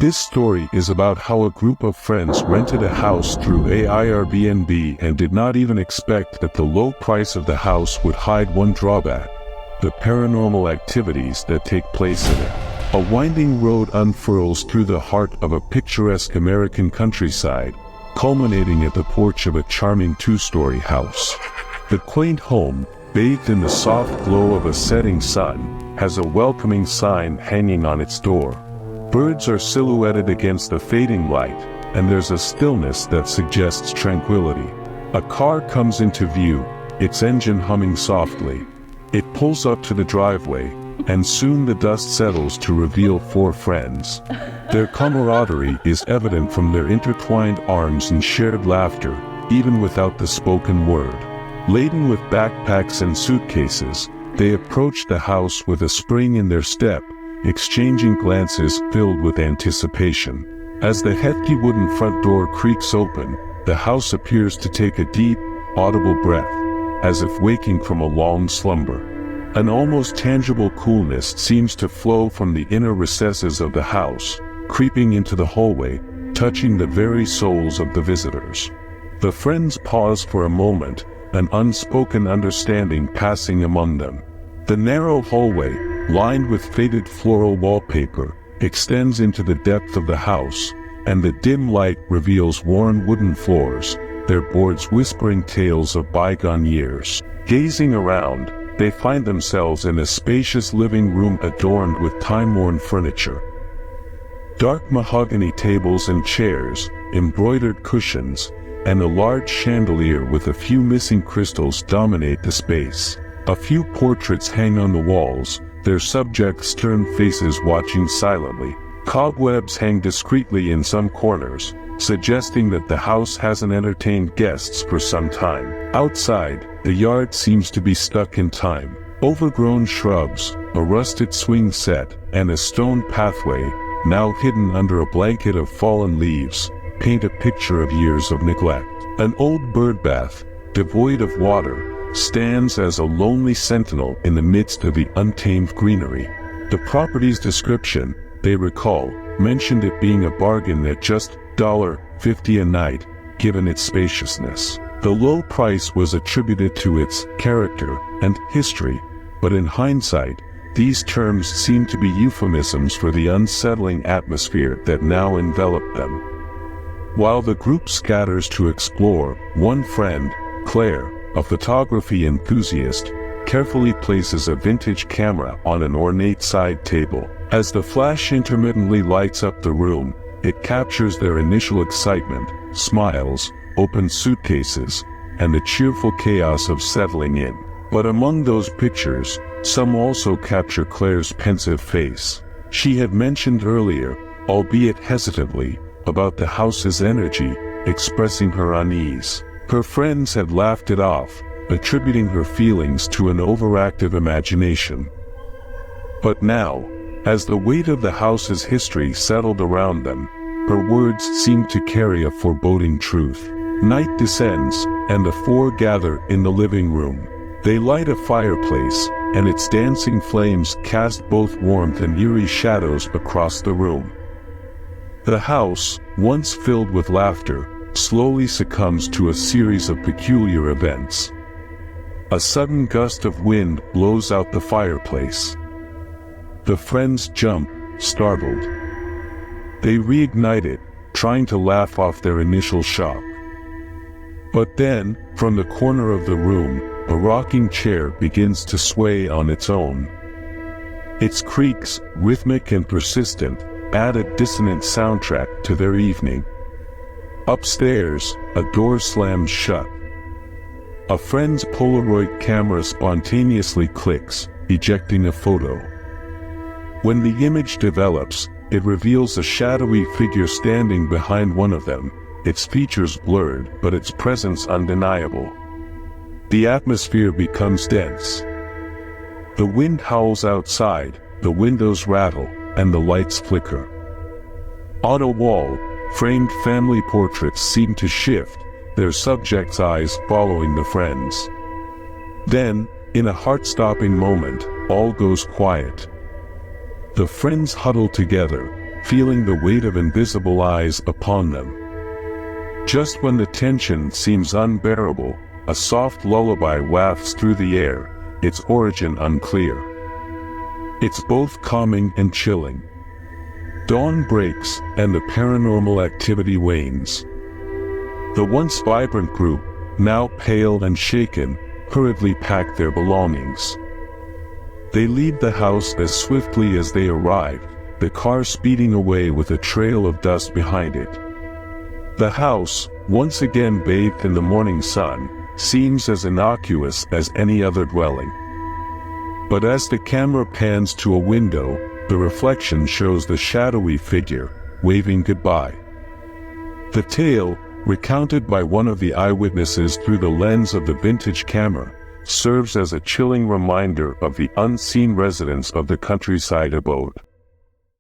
This story is about how a group of friends rented a house through Airbnb and did not even expect that the low price of the house would hide one drawback: the paranormal activities that take place in it. A winding road unfurls through the heart of a picturesque American countryside, culminating at the porch of a charming two-story house. The quaint home, bathed in the soft glow of a setting sun, has a welcoming sign hanging on its door. Birds are silhouetted against the fading light, and there's a stillness that suggests tranquility. A car comes into view, its engine humming softly. It pulls up to the driveway, and soon the dust settles to reveal four friends. Their camaraderie is evident from their intertwined arms and shared laughter, even without the spoken word. Laden with backpacks and suitcases, they approach the house with a spring in their step, exchanging glances filled with anticipation. As the hefty wooden front door creaks open, the house appears to take a deep, audible breath, as if waking from a long slumber. An almost tangible coolness seems to flow from the inner recesses of the house, creeping into the hallway, touching the very souls of the visitors. The friends pause for a moment, an unspoken understanding passing among them. The narrow hallway, lined with faded floral wallpaper, extends into the depth of the house, and the dim light reveals worn wooden floors, their boards whispering tales of bygone years. Gazing around, they find themselves in a spacious living room adorned with time-worn furniture. Dark mahogany tables and chairs, embroidered cushions, and a large chandelier with a few missing crystals dominate the space. A few portraits hang on the walls, their subjects' stern faces watching silently. Cobwebs hang discreetly in some corners, suggesting that the house hasn't entertained guests for some time. Outside, the yard seems to be stuck in time. Overgrown shrubs, a rusted swing set, and a stone pathway, now hidden under a blanket of fallen leaves, paint a picture of years of neglect. An old birdbath, devoid of water, stands as a lonely sentinel in the midst of the untamed greenery. The property's description, they recall, mentioned it being a bargain at just $50 a night, given its spaciousness. The low price was attributed to its character and history, but in hindsight, these terms seem to be euphemisms for the unsettling atmosphere that now enveloped them. While the group scatters to explore, one friend, Claire, a photography enthusiast, carefully places a vintage camera on an ornate side table. As the flash intermittently lights up the room, it captures their initial excitement, smiles, open suitcases, and the cheerful chaos of settling in. But among those pictures, some also capture Claire's pensive face. She had mentioned earlier, albeit hesitantly, about the house's energy, expressing her unease. Her friends had laughed it off, attributing her feelings to an overactive imagination. But now, as the weight of the house's history settled around them, her words seemed to carry a foreboding truth. Night descends, and the four gather in the living room. They light a fireplace, and its dancing flames cast both warmth and eerie shadows across the room. The house, once filled with laughter, slowly succumbs to a series of peculiar events. A sudden gust of wind blows out the fireplace. The friends jump, startled. They reignite it, trying to laugh off their initial shock. But then, from the corner of the room, a rocking chair begins to sway on its own. Its creaks, rhythmic and persistent, add a dissonant soundtrack to their evening. Upstairs, a door slams shut. A friend's Polaroid camera spontaneously clicks, ejecting a photo. When the image develops, it reveals a shadowy figure standing behind one of them, its features blurred but its presence undeniable. The atmosphere becomes dense. The wind howls outside, the windows rattle, and the lights flicker. On a wall, framed family portraits seem to shift, their subjects' eyes following the friends. Then, in a heart-stopping moment, all goes quiet. The friends huddle together, feeling the weight of invisible eyes upon them. Just when the tension seems unbearable, a soft lullaby wafts through the air, its origin unclear. It's both calming and chilling. Dawn breaks, and the paranormal activity wanes. The once vibrant group, now pale and shaken, hurriedly pack their belongings. They leave the house as swiftly as they arrived, the car speeding away with a trail of dust behind it. The house, once again bathed in the morning sun, seems as innocuous as any other dwelling. But as the camera pans to a window, the reflection shows the shadowy figure, waving goodbye. The tale, recounted by one of the eyewitnesses through the lens of the vintage camera, serves as a chilling reminder of the unseen residents of the countryside abode.